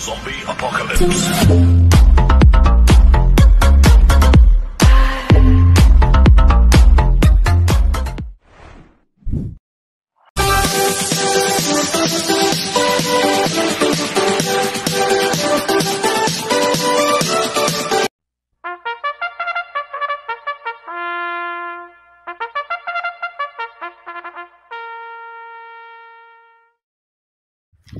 Zombie Apocalypse.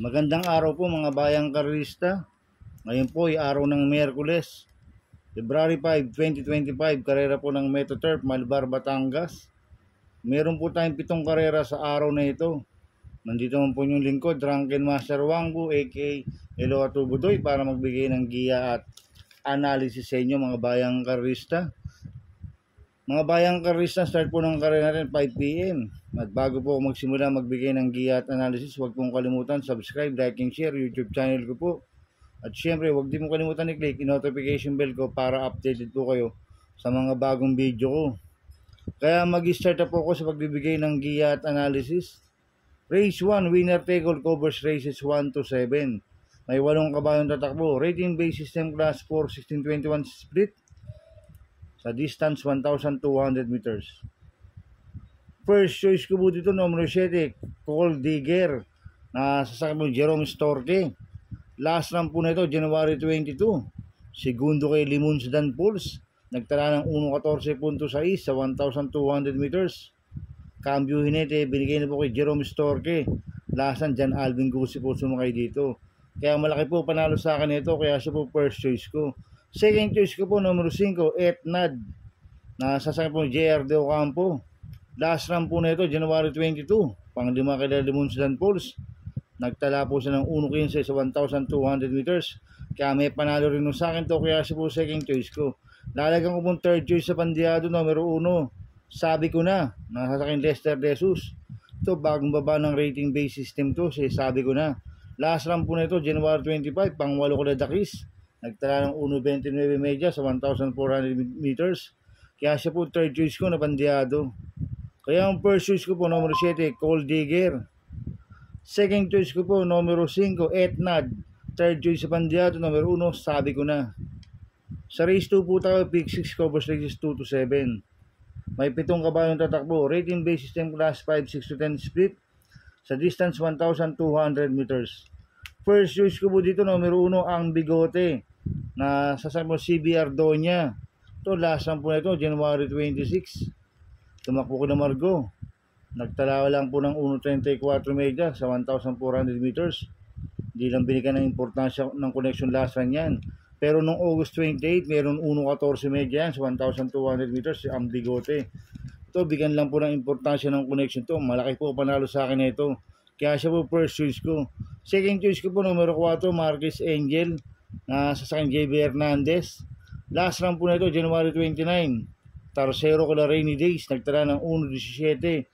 Magandang araw po mga bayang karista. Ngayon po ay araw ng Miyerkules, February 5, 2025, karera po ng Metoturf, Malbar, Batangas. Meron po tayong 7 karera sa araw na ito. Nandito naman po yung lingkod, Drunken Master Wangbu, aka Elo Atubudoy, para magbigay ng giya at analysis sa inyo mga bayang karista. Mga bayang karista, start po ng karera natin 5 PM. At bago po ako magsimula magbigay ng giya at analysis, huwag pong kalimutan subscribe, like, and share YouTube channel ko po. At syempre, huwag din mo kalimutan i-click yung notification bell ko para updated po kayo sa mga bagong video ko. Kaya mag-start na po ako sa pagbibigay ng giya at analysis. Race 1, winner take all, covers races 1 to 7. May 8 kabayong tatakbo. Rating base system class 4, 16-21 split. Sa distance 1,200 meters. First choice ko po dito, numero 7, Gold Digger, na sasakyan mo Jerome Storke. Last run po na ito, January 22. Segundo kay Limon Sedan Pulse. Nagtala ng 1.14.6 sa 1,200 meters. Cambio Hinete, binigay na po kay Jerome Storke. Last run, Jan Alvin Gusi po sumakay dito. Kaya malaki po panalo sa akin ito, kaya siya po first choice ko. Second choice ko po, numero 5, Etnad, na sasakyan po JR De Ocampo. Last run po na ito, January 22, pang-5 kay Limon Sedan Pulse. Nagtala po siya ng 1.15 sa 1,200 meters. Kaya may panalo rin sa akin to, kaya siya po second choice ko. Lalagyan ko pong third choice sa pandiado, numero 1. Sabi ko na, nasasakyan Lester De Jesus. Ito, bagong baba ng rating base system to, sabi ko na. Last run po na ito, January 25, pang-8 ko na Dakis. Nagtala ng 1.29 media sa 1,400 meters. Kaya siya po third choice ko na pandiado. Kaya ang first choice ko po, numero 7, Gold Digger. Second choice ko po, numero 5, Etnad. Third choice sa pandiado, numero 1, sabi ko na. Sa race 2 po tayo, pick 6, covers races 2 to 7. May 7 kabayong tatakbo. Rating base system class 5, 6 to 10 split. Sa distance 1,200 meters. First choice ko po dito, numero 1, ang Bigote, na sasakyan mo CBR Doña. Ito, last run po na ito, January 26. Tumakbo ko na Margo. Nagtala lang po ng 1.34 media sa 1,400 meters. Hindi lang binigyan ng importansya ng connection last run yan. Pero nung August 28, meron 1.14 media yan sa 1,200 meters, ang Bigote. Ito, bigyan lang po ng importansya ng connection to. Malaki po panalo sa akin ito. Kaya siya po first choice ko. Second choice ko po, numero 4, Marquez Angel, na sasakyan JB Hernandez. Last run po na ito, January 29. Tercero ko na Rainy Days, nagtala ng 1.17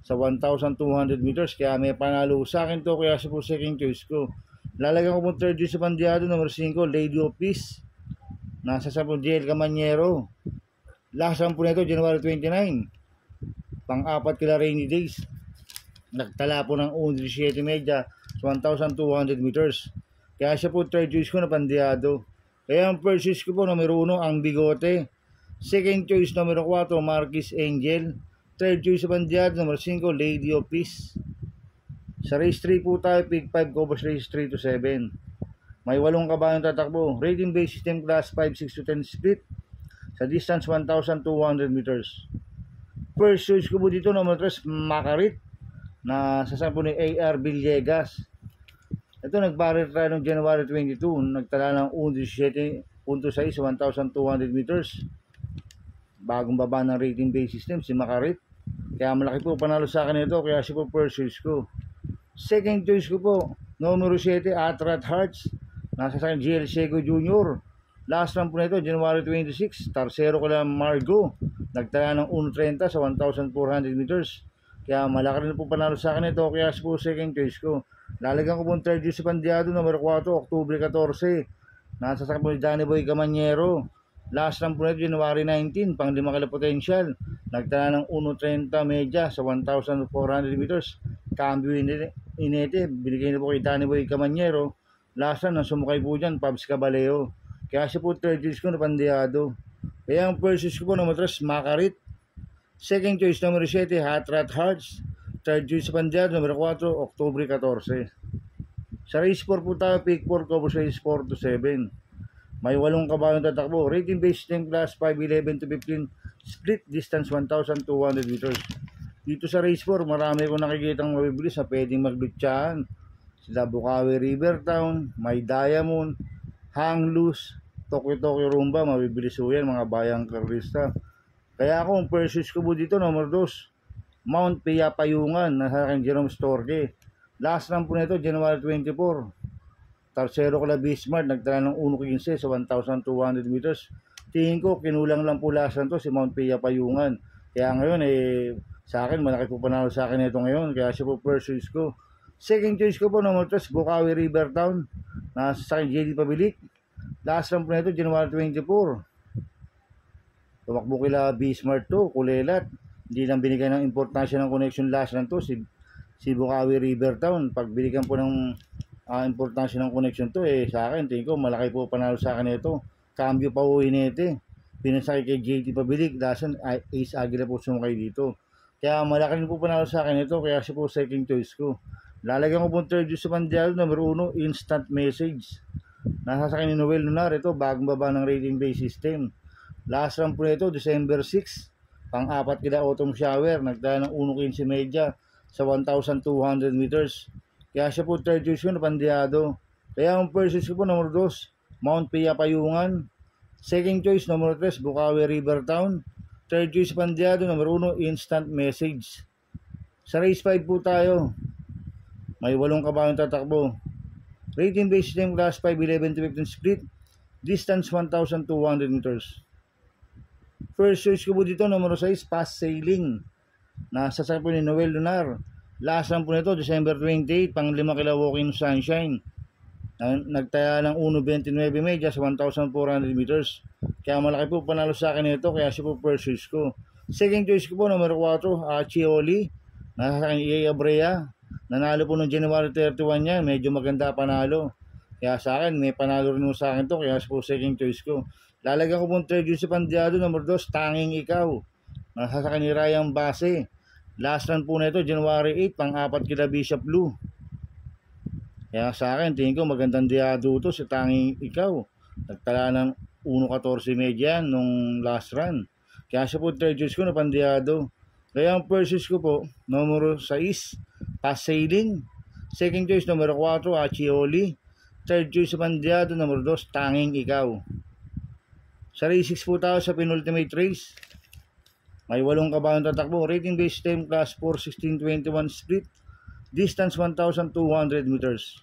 sa 1,200 meters. Kaya may panalo sa akin to, kaya siya po second choice ko. Lalagyan ko po third choice sa pandiado, numero 5, Lady of Peace, nasa sa po JL Camanyero. Last run po na ito, January 29. Pang-4 kila Rainy Days, nagtala po ng 1.17 media sa 1,200 meters. Kaya siya po third choice ko na pandiado. Kaya ang first choice ko po, numero 1, ang Bigote. Second choice, numero 4, Marquez Angel. Third choice sa pandiado, numero 5, Lady of Peace. Sa race 3 po tayo, pick 5, covers race 3 to 7. May 8 kabayong tatakbo. Rating base system class 5, 6 to 10 split. Sa distance 1,200 meters. First choice ko po dito, numero 3, Makarit, na sasakyan po ni AR Villegas. Ito, nagbarir tayo noong January 22. Nagtala ng 1.17.6 sa 1,200 meters. Bagong baba ng rating base system, si Makarit. Kaya malaki po panalo sa akin ito, kaya siya po first choice ko. Second choice ko po, numero 7, Atrat Hearts, nasa sa GL Sego Jr. Last run po na ito, January 26. Tercero ko lang Margo. Nagtala ng 1.30 sa 1,400 meters. Kaya malaki rin po panalo sa akin ito, kaya siya po second choice ko. Lalagyan ko po third choice sa pandiado, numero 4, October 14. Nasa sa po ni Danny Boy Camanyero. Last run po na ito, January 19, pang 5 kila potential. Nagtala ng 1.30 media sa 1,400 meters. Cambio Inete, binigay na po kay Danny Boy Camanyero. Lasa ng sumakay po dyan, Pabs Caballero. Kaya siya po third choice ko na Pandiado. Kaya ang first choice ko po number 3, Makarit. Second choice number 7, Hot Rat Hearts. Third choice Pandiado, number 4, October 14. Sa race 4 po tayo, pick 4 ko po sa race 4 to 7. May 8 kabayong tatakbo. Rating based 10 class 5, 11 to 15. Split distance 1,200 meters. Dito sa race 4, marami ko nakikitang mabibilis na pwedeng maglutsahan. Sila Bukawi Rivertown, May Diamond, Hang Loose, Tokyo Rumba, mabibilis po yan mga bayang karista. Kaya ako, ang pursuits ko po dito, number 2, Mount Pia Payungan, nasa akin Jerome Storge. Last run po nito, January 24. Tercero ko na Bismarck, nagtala ng 1.15 sa 1,200 meters. Tingin ko, kinulang lang po last run to si Mount Pia Payungan. Kaya ngayon, sa akin, malaki po panalo sa akin ito ngayon. Kaya siya po pursuits ko. Second choice ko po, number 3, Bukawi Rivertown. Nasa sa akin, JD Pabilik. Last run po nito, January 24. Tumakbo kila Bismarck to, Kulelat. Hindi lang binigay ng importansya ng connection last run to, si Bukawi Rivertown. Pag binigyan po ng importansya ng connection to, sa akin, tingin ko, malaki po panalo sa akin ito. Cambio pa po inete. Pinasakay kay JD Pabilik. Last run, Ace Aguila po sumakay dito. Kaya malaki rin po panalo sa akin ito, kaya siya po second choice ko. Lalagyan ko po third choice sa Pandiado, number 1, Instant Message. Nasa sa akin ni Noel Lunar, ito bagong baba ng rating base system. Last run po nito, December 6, pang-4 kila Autumn Shower, nagdala ng 1.15 media sa 1,200 meters. Kaya siya po third choice ko na Pandiado. Kaya ang first choice ko po, number 2, Mount Pia Payungan. Second choice, number 3, Bukawi Rivertown. Third choice Pandiado, number 1, Instant Message. Sa race 5 po tayo. May 8 kabayong tatakbo. Rating based system class 5, 11 to 15 split. Distance 1,200 meters. First choice ko po dito, number 6, Fast Sailing. Nasa sa po ni Noel Lunar. Last run po nito, December 28, pang 5 kila Walking Sunshine. Nagtaya ng 1.29 media sa 1,400 meters. Kaya malaki po panalo sa akin ito, kaya siya po first choice ko. Second choice ko po, number 4, Achioli. Nasa sa akin, EA Abrea. Nanalo po noong January 31 niya, medyo maganda panalo. Kaya sa akin, may panalo rin sa akin to, kaya po second choice ko. Lalagyan ko po third choice sa Pandiado, number 2, Tanging Ikaw. Nasa sa akin ni Ryan Base. Last run po na ito, January 8, pang-4 kila Bishop Blue. Kaya sa akin, tingin ko magandang diado to si Tanging Ikaw. Nagtala ng 1.14 media nung last run. Kaya siya po third choice ko na Pandiado. Kaya ang first choice ko po, numero 6, Fast Sailing. Second choice, numero 4, Achioli. Third choice sa Pandiado, numero 2, Tanging Ikaw. Sa race 6 po tayo sa penultimate race. May 8 kabayong tatakbo. Rating based time class 4, 16-21 split. Distance 1,200 meters.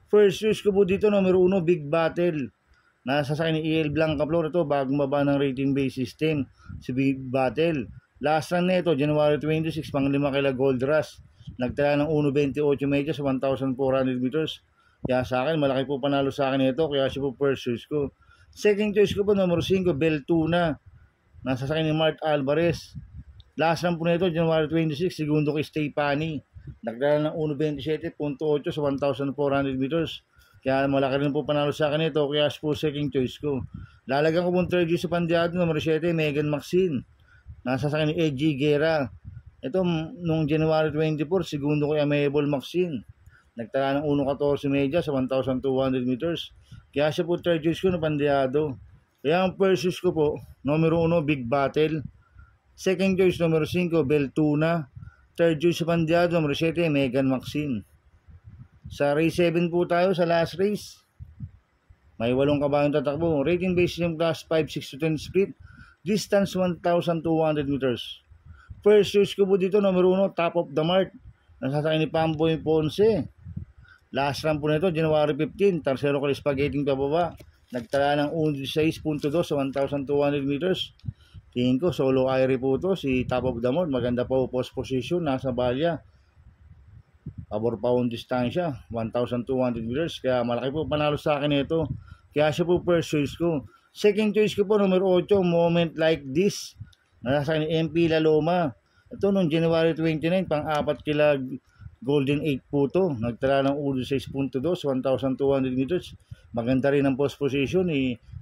First choice ko po dito, numero 1, Big Battle. Nasa sa akin ni EL Blanca Flor. Ito, bagong baba ng rating based system, si Big Battle. Last run nito, January 26, pang 5 kila Gold Rush. Nagtala ng 1.28 media sa 1,400 meters. Kaya sa akin, malaki po panalo sa akin ito, kaya siya po first choice ko. Second choice ko po, numero 5, Beltuna. Nasa sa akin ni Mark Alvarez. Last run po nito, January 26, segundo kay Stefani. Nagdala ng 1.27.8 sa 1,400 meters. Kaya malaki rin po panalo sa akin ito, kaya siya po second choice ko. Lalagyan ko po third choice sa Pandiado, numero 7, Megan Maxine. Nasa sa akin ni Edgy Guerra. Ito, nung January 24, segundo ko yung Amable Maxine. Nagtala ng 1.14 media sa 1,200 meters. Kaya siya po third choice ko na Pandiado. Kaya ang first choice ko po, numero 1, Big Battle. Second choice, numero 5, Beltuna. Third choice sa Pandiado, numero 7, Megan Maxine. Sa race 7 po tayo, sa last race. May 8 kabayong tatakbo. Rating based yung class 5, 6 to 10 split. Distance 1,200 meters. First choice ko po dito, numero 1, Top of the Mark. Nasasakay ni Pamboy Ponce. Last run po nito, January 15. Tercero ko spaghetti pababa. Nagtala ng 16.2 sa 1,200 meters. Tingin ko, solo airi po to. Si Top of the Mark, maganda po post position. Nasa balya. Pabor pa ang distansya. 1,200 meters. Kaya malaki po panalo sa akin ito. Kaya siya po first choice ko. Second choice ko po, numero 8, Moment Like This. Nasa ni MP Laloma. Ito nung January 29, pang-4 kila Golden 8 po to. Nagtala ng ulo 6.2, 1,200 meters. Maganda rin ang post position.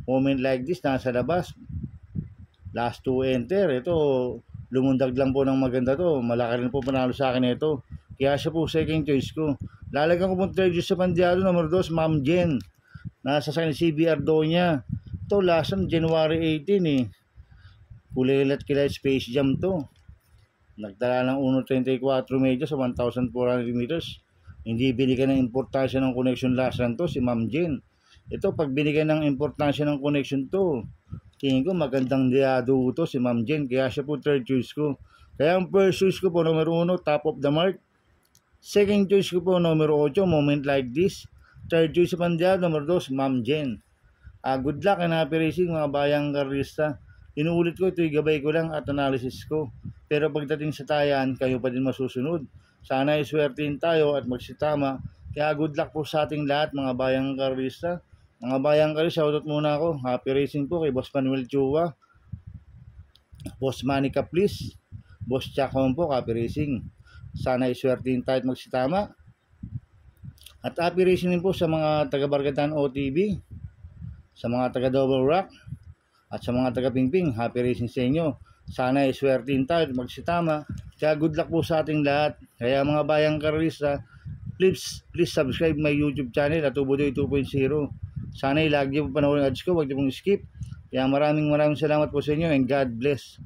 Moment like this, nasa labas. Last to enter. Ito, lumundag lang po ng maganda to. Malaki rin po panalo sa akin ito. Kaya siya po second choice ko. Lalagyan ko po third choice sa Pandiado. Number 2, Ma'am Jen. Nasa sa CBR Doña. Ito, last on January 18 eh. Kulilat kilay Space Jam to. Nagtala ng 1.34 medyo sa 1,400 meters. Hindi binigyan ng importansya ng connection last run to si Ma'am Jen. Ito, pag binigyan ng importansya ng connection to, tingin ko magandang diado to si Ma'am Jen. Kaya siya po third choice ko. Kaya ang first choice ko po, numero 1, top of the mark. Second choice ko po, numero 8, moment like this. Third choice sa Pandiado, numero 2, Ma'am Jen. Good luck and happy racing mga bayang karista. Inuulit ko, ito'y gabay ko lang at analysis ko. Pero pagdating sa tayan, kayo pa din masusunod. Sana ay swertein tayo at magsitama. Kaya good luck po sa ating lahat mga bayang karista. Mga bayang karista, shoutout muna ako. Happy racing po kay Boss Manuel Chua, Boss Manny Caplis, Boss Jack po, happy racing. Sana ay swertein tayo at magsitama. At happy racing din po sa mga taga-Barkatan OTV, sa mga taga-Double Rock, at sa mga taga-Pingping. Happy racing sa inyo. Sana iswertein tayo at magsitama. Kaya good luck po sa ating lahat. Kaya mga bayang karista, please subscribe my YouTube channel at Tubodoy 2.0. Sana lagi po panoorin ads ko. Huwag niyo pong skip. Kaya maraming salamat po sa inyo and God bless.